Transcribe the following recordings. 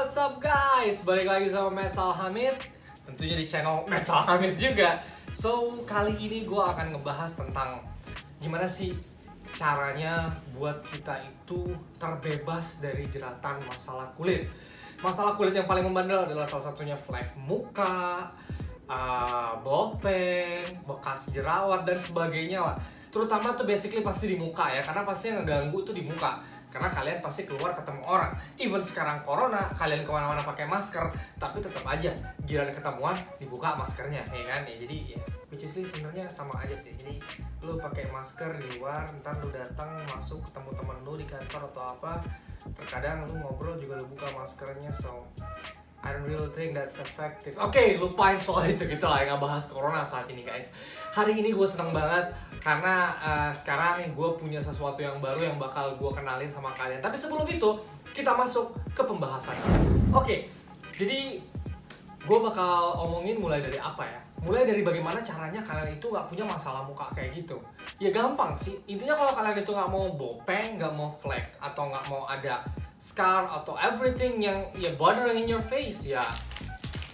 what's up guys? Balik lagi sama Matt Salhamid. Tentunya di channel Matt Salhamid juga. So, kali ini gue akan ngebahas tentang gimana sih caranya buat kita itu terbebas dari jeratan masalah kulit. Masalah kulit yang paling membandel adalah salah satunya flek muka, bolpen, bekas jerawat, dan sebagainya lah. Terutama tuh basically pasti di muka ya, karena pasti yang ngeganggu tuh di muka. Karena kalian pasti keluar ketemu orang. Even sekarang corona, kalian kemana-mana pakai masker, tapi tetap aja giliran ketemuan dibuka maskernya, ya kan? Ya, jadi ya, which is sebenarnya sama aja sih. Jadi lu pakai masker di luar, ntar lu datang masuk ketemu temen lu di kantor atau apa, terkadang lu ngobrol juga lu buka maskernya, so I don't really think that's effective. Oke, lupain soal itu, kita lah yang bahas corona saat ini guys. Hari ini gue seneng banget karena sekarang gue punya sesuatu yang baru yang bakal gue kenalin sama kalian. Tapi sebelum itu, kita masuk ke pembahasan. Oke, jadi gue bakal omongin mulai dari apa ya? Mulai dari bagaimana caranya kalian itu gak punya masalah muka kayak gitu. Ya gampang sih, intinya kalau kalian itu gak mau bopeng, gak mau flek, atau gak mau ada scar atau everything yang ya bothering in your face, ya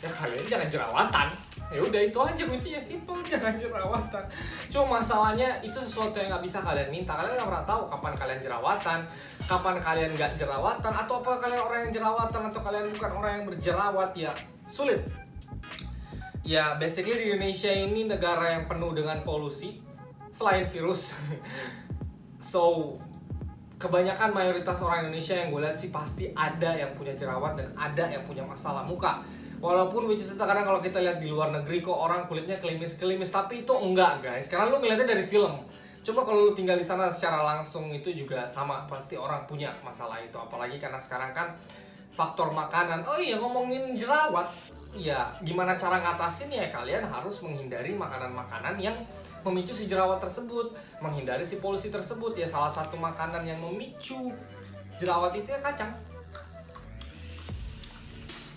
kalian jangan jerawatan. Ya udah itu aja kuncinya, simple, jangan jerawatan. Cuma masalahnya itu sesuatu yang nggak bisa kalian minta. Kalian nggak pernah tahu kapan kalian jerawatan, kapan kalian nggak jerawatan, atau apa kalian orang yang jerawatan atau kalian bukan orang yang berjerawat, ya sulit. Ya basically di Indonesia ini negara yang penuh dengan polusi selain virus. So kebanyakan mayoritas orang Indonesia yang gue lihat sih pasti ada yang punya jerawat dan ada yang punya masalah muka. Walaupun which is kadang kalau kita lihat di luar negeri kok orang kulitnya kelimis-kelimis, tapi itu enggak guys, karena lu ngeliatnya dari film. Coba kalau lu tinggal di sana secara langsung itu juga sama, pasti orang punya masalah itu. Apalagi karena sekarang kan faktor makanan. Oh iya, ngomongin jerawat, ya gimana cara ngatasin ya, kalian harus menghindari makanan-makanan yang memicu si jerawat tersebut, menghindari si polusi tersebut. Ya salah satu makanan yang memicu jerawat itu ya kacang.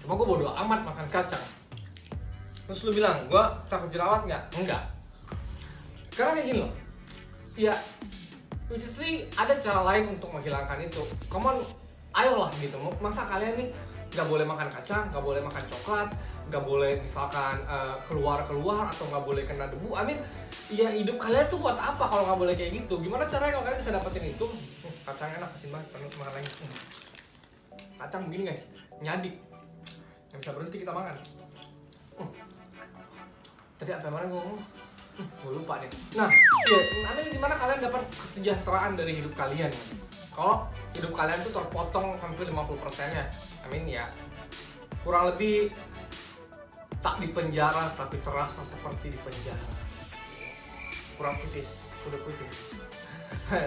Cuma gue bodo amat makan kacang. Terus lu bilang, gue takut jerawat nggak? Enggak. Karena kayak gini loh, ya which is ada cara lain untuk menghilangkan itu. Come on, ayolah gitu. Masa kalian nih nggak boleh makan kacang, nggak boleh makan coklat, nggak boleh misalkan keluar atau nggak boleh kena debu. I mean, ya hidup kalian tuh buat apa kalau nggak boleh kayak gitu? Gimana caranya kalau kalian bisa dapetin itu? Kacang enak, asin banget, penuh makan lagi. Kacang begini guys, nyadik, nggak bisa berhenti kita makan. Tadi apa mana gue ngomong? Gue lupa deh. Nah, ya, nanti gimana kalian dapat kesejahteraan dari hidup kalian? Kalau hidup kalian tuh terpotong hampir 50%-nya. I mean ya, kurang lebih tak di penjara tapi terasa seperti di penjara. Kurang putis, udah putis.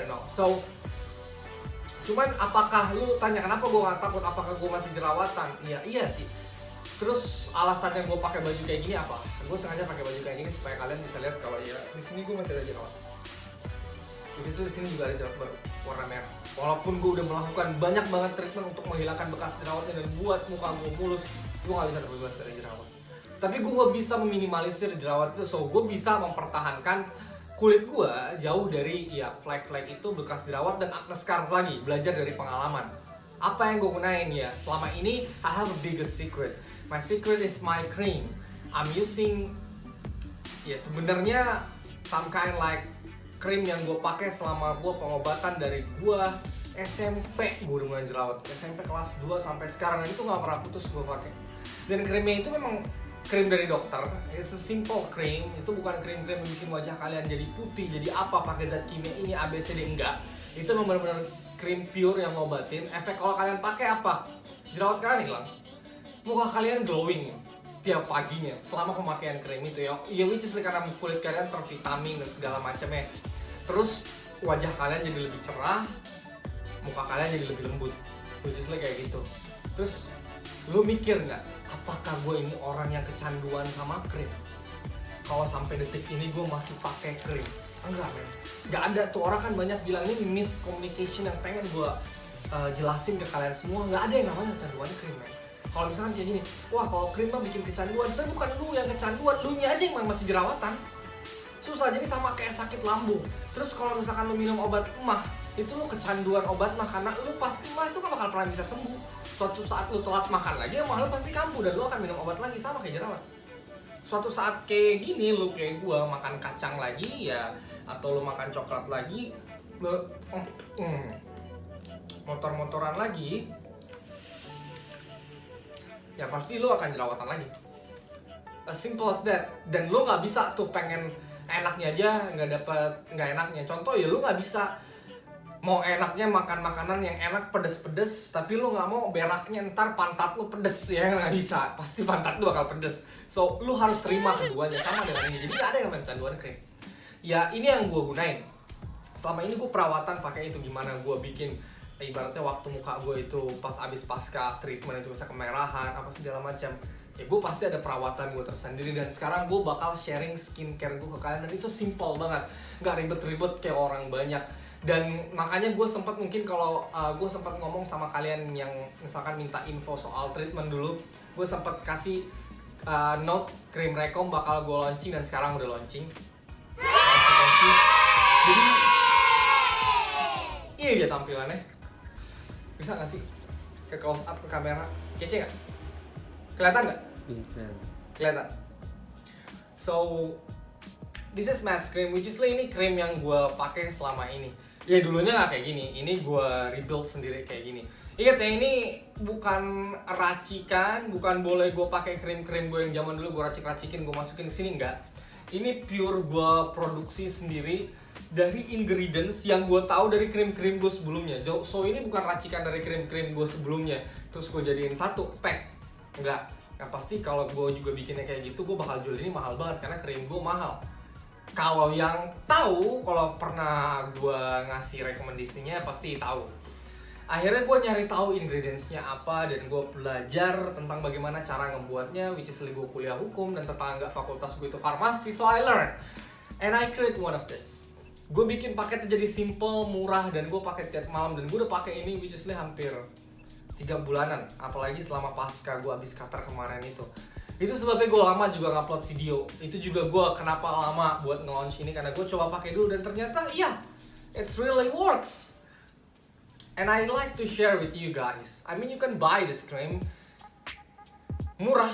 No, so cuman apakah lu tanya kenapa gue gak takut, apakah gue masih jerawatan? Iya sih. Terus alasannya gue pakai baju kayak gini apa? Gue sengaja pakai baju kayak gini supaya kalian bisa lihat kalau ya di sini gue masih ada jerawat. Di sini juga ada jerawat baru warna merah. Walaupun gue udah melakukan banyak banget treatment untuk menghilangkan bekas jerawatnya dan buat muka gue mulus, gue gak bisa terbebas dari jerawat. Tapi gue bisa meminimalisir jerawat itu, so gue bisa mempertahankan kulit gue jauh dari ya flek-flek itu, bekas jerawat dan acne scars lagi. Belajar dari pengalaman. Apa yang gue gunain ya? Selama ini I have a biggest secret. My secret is my cream. I'm using ya sebenarnya some kind like krim yang gue pakai selama gue pengobatan dari gue SMP. Gue udah mulai jerawat SMP kelas 2 sampai sekarang, dan itu gak pernah putus gue pakai. Dan krimnya itu memang krim dari dokter. It's a simple cream. Itu bukan krim-krim yang bikin wajah kalian jadi putih, jadi apa, pakai zat kimia ini ABCD, enggak. Itu memang benar-benar krim pure yang ngobatin. Efek kalau kalian pakai apa? Jerawat kalian hilang, muka kalian glowing tiap paginya selama pemakaian krim itu ya. Ya which is karena kulit kalian tervitamin dan segala macamnya. Terus wajah kalian jadi lebih cerah, muka kalian jadi lebih lembut, which is kayak gitu. Terus lu mikir nggak, apakah gue ini orang yang kecanduan sama krim? Kalau sampai detik ini gue masih pakai krim? Enggak men, nggak ada tuh. Orang kan banyak bilang ini miscommunication yang pengen gue jelasin ke kalian semua. Nggak ada yang namanya kecanduan krim men. Kalau misalkan kayak gini, wah kalau krim mah bikin kecanduan, sebenarnya bukan lu yang kecanduan, lu nya aja yang masih jerawatan. susah. Jadi sama kayak sakit lambung. Terus kalau misalkan lu minum obat emah, itu lu kecanduan obat mah, karena lu pasti mah itu kan bakal pernah bisa sembuh. Suatu saat lu telat makan lagi, emah lu pasti kambuh dan lu akan minum obat lagi, sama kayak jerawat. Suatu saat kayak gini, lu kayak gua makan kacang lagi ya, atau lu makan coklat lagi, lu motor-motoran lagi, ya pasti lu akan jerawatan lagi. As simple as that. Dan lu nggak bisa tuh pengen enaknya aja nggak enaknya. Contoh ya, lu nggak bisa mau enaknya makan makanan yang enak pedes-pedes, tapi lu nggak mau beraknya ntar pantat lu pedes, ya nggak bisa. Pasti pantat lu bakal pedes. So lu harus terima keduanya, sama dengan ini. Jadi ada yang kecanduan krim. Ya ini yang gue gunain. Selama ini gue perawatan pakai itu. Gimana gue bikin, ibaratnya waktu muka gue itu pas abis pasca treatment itu bisa kemerahan apa segala macam, ya gue pasti ada perawatan gue tersendiri. Dan sekarang gue bakal sharing skincare gue ke kalian, dan itu simple banget, nggak ribet-ribet kayak orang banyak. Dan makanya gue sempat mungkin kalau gue sempat ngomong sama kalian yang misalkan minta info soal treatment dulu, gue sempat kasih note krim rekom bakal gue launching, dan sekarang udah launching. Jadi ini dia tampilannya. Bisa nggak sih ke close up ke kamera, kece nggak? Kelihatan nggak? Kelihatan. So this is matte cream, which is ini krim yang gue pakai selama ini. Ya dulunya nggak kayak gini, ini gue rebuild sendiri kayak gini. Ingat ya, ini bukan racikan, bukan boleh gue pakai krim-krim gue yang zaman dulu gue racik-racikin gue masukin ke sini, enggak. Ini pure gue produksi sendiri dari ingredients yang gue tahu dari krim-krim gue sebelumnya. So ini bukan racikan dari krim-krim gue sebelumnya terus gue jadiin satu pack, enggak. Yang pasti kalau gue juga bikinnya kayak gitu, gue bakal jual ini mahal banget karena krim gue mahal. Kalau yang tahu, kalau pernah gue ngasih rekomendasinya pasti tahu. Akhirnya gue nyari tahu ingredientsnya apa, dan gue belajar tentang bagaimana cara ngebuatnya, which is gue kuliah hukum dan tetangga fakultas gue itu farmasi, so I learn and I create one of this. Gue bikin paketnya jadi simple, murah, dan gue pakai tiap malam, dan gue udah pakai ini which is hampir 3 bulanan, apalagi selama pasca gue habis Qatar kemarin itu. Itu sebabnya gue lama juga ngupload video. Itu juga gue kenapa lama buat nge-launch ini, karena gue coba pakai dulu dan ternyata iya, it's really works. And I like to share with you guys. I mean you can buy this cream, murah.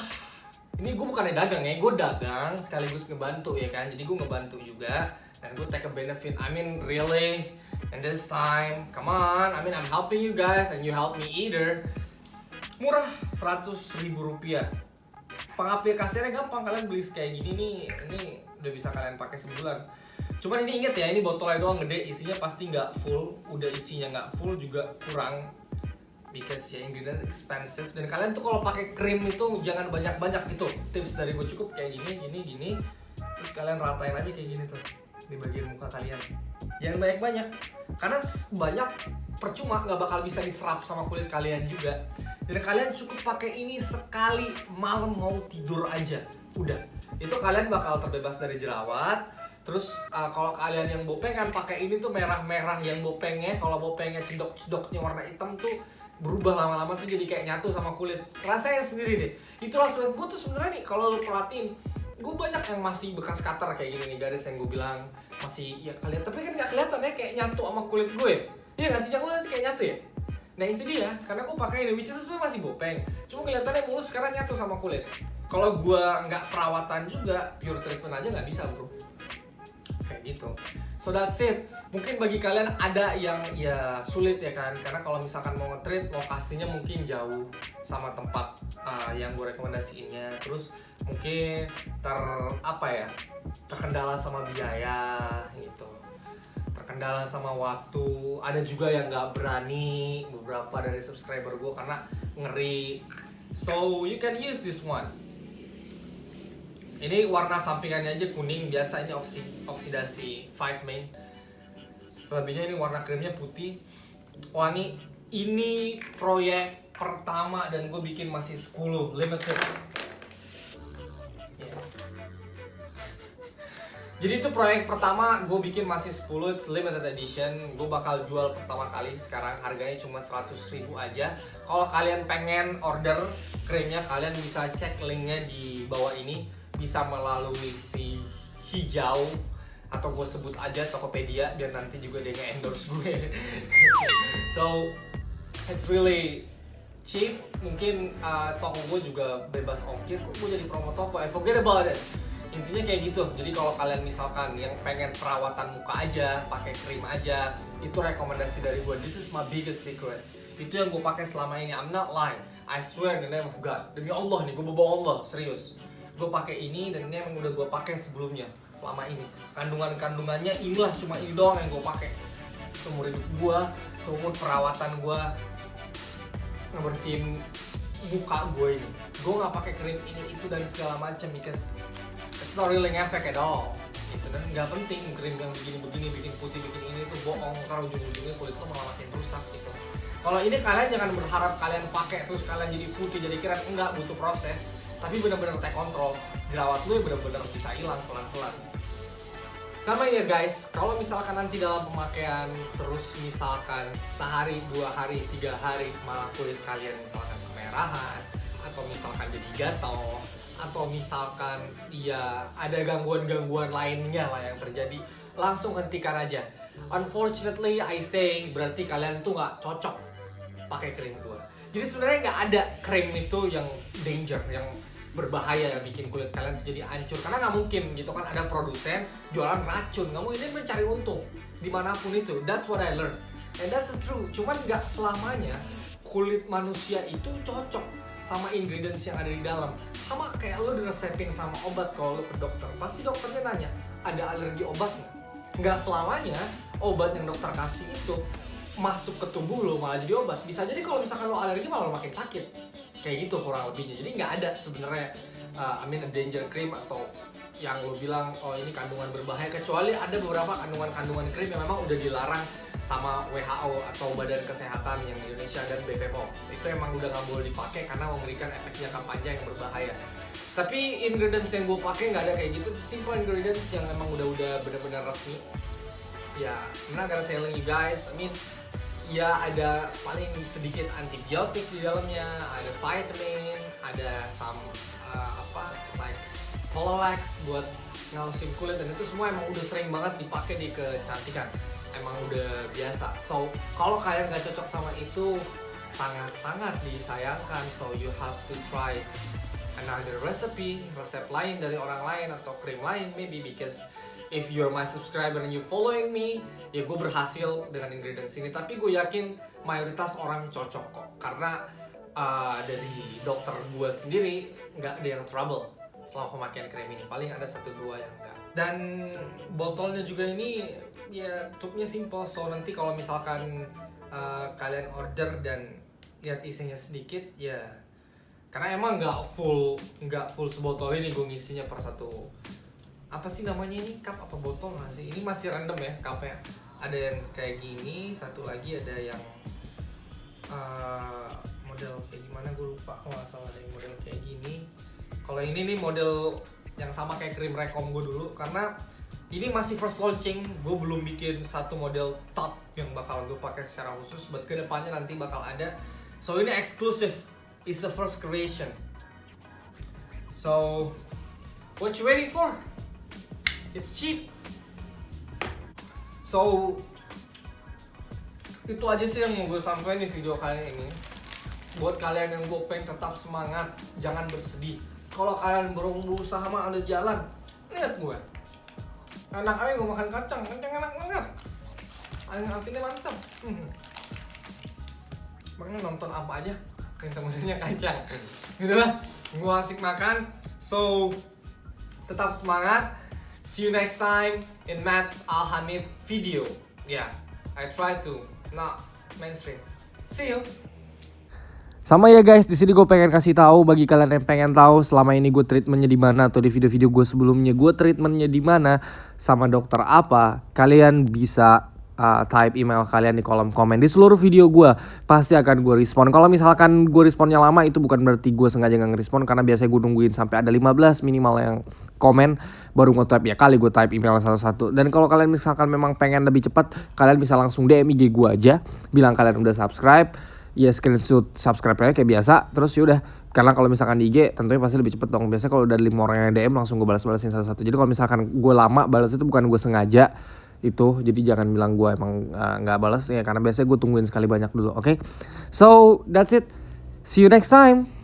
Ini gue bukannya dagang ya, gue dagang sekaligus ngebantu ya kan. Jadi gue ngebantu juga, dan gue take a benefit. I mean really, and this time, come on, I mean I'm helping you guys and you help me either. Murah, 100.000 rupiah. Pengaplikasiannya gampang, kalian beli kayak gini nih, ini udah bisa kalian pakai sebulan. Cuman ini inget ya, ini botolnya doang gede, isinya pasti nggak full. Udah isinya nggak full juga kurang, because ya ingredient expensive. Dan kalian tuh kalau pakai krim itu jangan banyak-banyak, itu tips dari gue. Cukup kayak gini, terus kalian ratain aja kayak gini tuh di bagian muka kalian. Jangan banyak-banyak, karena banyak percuma, nggak bakal bisa diserap sama kulit kalian juga. Dan kalian cukup pakai ini sekali malam mau tidur aja, udah. Itu kalian bakal terbebas dari jerawat. Terus kalau kalian yang bopengan, pakai ini tuh merah-merah yang bopengnya. Kalau bopengnya cedok-cedoknya warna hitam tuh berubah lama-lama tuh jadi kayak nyatu sama kulit. Rasain sendiri deh. Itulah sebab gue tuh sebenarnya nih, kalau lu perhatiin, gue banyak yang masih bekas cutter kayak gini nih, garis yang gue bilang masih ya kalian, tapi kan nggak kelihatan ya kayak nyatu sama kulit gue. Iya nggak sih, jangan nanti kayak nyatu ya. Nah itu dia, karena gue pakai ini, which is sebenarnya masih bopeng, cuma kelihatannya mulus sekarang nyatu sama kulit. Kalau gue nggak perawatan juga, pure treatment aja nggak bisa bro, kayak gitu. So that's it. Mungkin bagi kalian ada yang ya sulit ya kan, karena kalau misalkan mau nge-treat lokasinya mungkin jauh sama tempat yang gue rekomendasiinnya. Terus mungkin terkendala sama biaya gitu, terkendala sama waktu. Ada juga yang nggak berani, beberapa dari subscriber gue, karena ngeri. So you can use this one. Ini warna sampingannya aja kuning, biasa ini oksidasi vitamin. Selebihnya ini warna krimnya putih. Wah ini proyek pertama, dan gue bikin masih 10 limited. Yeah. Jadi itu proyek pertama gue bikin masih 10, it's limited edition. Gue bakal jual pertama kali, sekarang harganya cuma 100.000 aja. Kalau kalian pengen order krimnya, kalian bisa cek linknya di bawah ini. Bisa melalui si hijau atau gue sebut aja Tokopedia biar nanti juga dia nge-endorse gue. So it's really cheap. Mungkin toko gue juga bebas ongkir, kok gue jadi promo toko, I forget about it. Intinya kayak gitu. Jadi kalau kalian misalkan yang pengen perawatan muka aja, pakai krim aja, itu rekomendasi dari gue. This is my biggest secret. Itu yang gue pakai selama ini. I'm not lying. I swear in the name of God. Demi Allah nih, gue bawa Allah, serius. Gue pakai ini dan ini emang udah gue pakai sebelumnya selama ini. Kandungannya inilah, cuma ini doang yang gue pakai. Seumur hidup gue, seumur perawatan gue, ngebersihin muka gue ini. Gue nggak pakai krim ini itu dan segala macam because it's not really ngefek at all. Gitu, dan nggak penting krim yang begini-begini, bikin putih, bikin ini tuh bohong. Karena ujung-ujungnya kulit lo malah makin rusak gitu. Kalau ini kalian jangan berharap kalian pakai terus kalian jadi putih, jadi keren. Enggak, butuh proses. Tapi benar-benar take control. Jerawat lu benar-benar bisa hilang pelan-pelan. Sama ya guys, kalau misalkan nanti dalam pemakaian terus misalkan sehari, 2 hari, 3 hari malah kulit kalian misalkan kemerahan atau misalkan jadi gatal atau misalkan ya ada gangguan-gangguan lainnya lah yang terjadi, langsung hentikan aja. Unfortunately I say berarti kalian tuh nggak cocok pakai krim gue. Jadi sebenarnya nggak ada krim itu yang danger, yang berbahaya yang bikin kulit kalian jadi hancur, karena nggak mungkin gitu kan ada produsen jualan racun. Nggak mungkin, dia mencari untung dimanapun itu. That's what I learned and that's true. Cuman nggak selamanya kulit manusia itu cocok sama ingredients yang ada di dalam. Sama kayak lo diresepin sama obat, kalau lo ke dokter pasti dokternya nanya ada alergi obat nggak. Nggak selamanya obat yang dokter kasih itu masuk ke tubuh lo malah jadi obat. Bisa jadi kalau misalkan lo alergi malah lo makin sakit. Kayak gitu kurang lebihnya. Jadi nggak ada sebenarnya a danger cream atau yang lo bilang oh ini kandungan berbahaya, kecuali ada beberapa kandungan krim yang memang udah dilarang sama WHO atau Badan Kesehatan yang di Indonesia dan BPOM. Itu emang udah nggak boleh dipakai karena memberikan efek jangka panjang yang berbahaya. Tapi ingredients yang gue pakai nggak ada kayak gitu. Simple ingredients yang emang udah benar-benar resmi. Ya, I'm not gonna telling you guys. Ya ada paling sedikit antibiotik di dalamnya, ada vitamin, ada some like Polalax buat ngalusin kulit, dan itu semua emang udah sering banget dipakai di kecantikan. Emang udah biasa. So kalau kalian gak cocok sama itu sangat-sangat disayangkan. So you have to try another recipe, resep lain dari orang lain atau krim lain maybe, because if you're my subscriber and you following me, ya gue berhasil dengan ingredients ini. Tapi gue yakin mayoritas orang cocok kok, karena dari dokter gue sendiri nggak ada yang trouble selama pemakaian krim ini. Paling ada 1-2 yang enggak. Dan botolnya juga ini ya cukupnya simple. So nanti kalau misalkan kalian order dan lihat isinya sedikit ya, karena emang nggak full sebotol ini gue ngisinya per satu. Apa sih namanya ini, cup apa botol nggak sih? Ini masih random ya cupnya. Ada yang kayak gini, satu lagi ada yang model kayak gimana gue lupa, kalau nggak salah ada yang model kayak gini. Kalau ini nih model yang sama kayak krim Rekom gue dulu, karena ini masih first launching, gue belum bikin satu model top yang bakal gue pakai secara khusus. Buat kedepannya nanti bakal ada. So ini eksklusif, it's a first creation. So what you waiting for? It's cheap. So itu aja sih yang mau gue sampaikan di video kali ini. Buat kalian yang gue pengen tetap semangat, jangan bersedih. Kalau kalian belum berusaha mah ada jalan. Lihat gue, enak aja gue makan kacang enak banget. Asinnya mantap. Makanya nonton apa aja yang temennya kacang. Gitu lah, gue asik makan. So tetap semangat. See you next time in Matt's Alhamid video. Yeah, I try to not mainstream. See you. Sama ya guys, di sini gue pengen kasih tahu bagi kalian yang pengen tahu selama ini gue treatmentnya di mana, atau di video-video gue sebelumnya gue treatmentnya di mana sama dokter apa. Kalian bisa type email kalian di kolom komen. Di seluruh video gue pasti akan gue respon. Kalau misalkan gue responnya lama, itu bukan berarti gue sengaja gak ngerespon, karena biasanya gue nungguin sampai ada 15 minimal yang komen baru gue-type. Ya kali gue type email satu-satu. Dan kalau kalian misalkan memang pengen lebih cepat, kalian bisa langsung DM IG gue aja, bilang kalian udah subscribe. Ya screenshot subscribe-nya kayak biasa. Terus yaudah Karena kalau misalkan di IG tentunya pasti lebih cepet dong. Biasanya kalau udah 5 orang yang DM langsung gue balas-balasin satu-satu. Jadi kalau misalkan gue lama balas itu bukan gue sengaja itu. Jadi jangan bilang gue emang gak balas ya, karena biasanya gue tungguin sekali banyak dulu. Oke? So that's it. See you next time.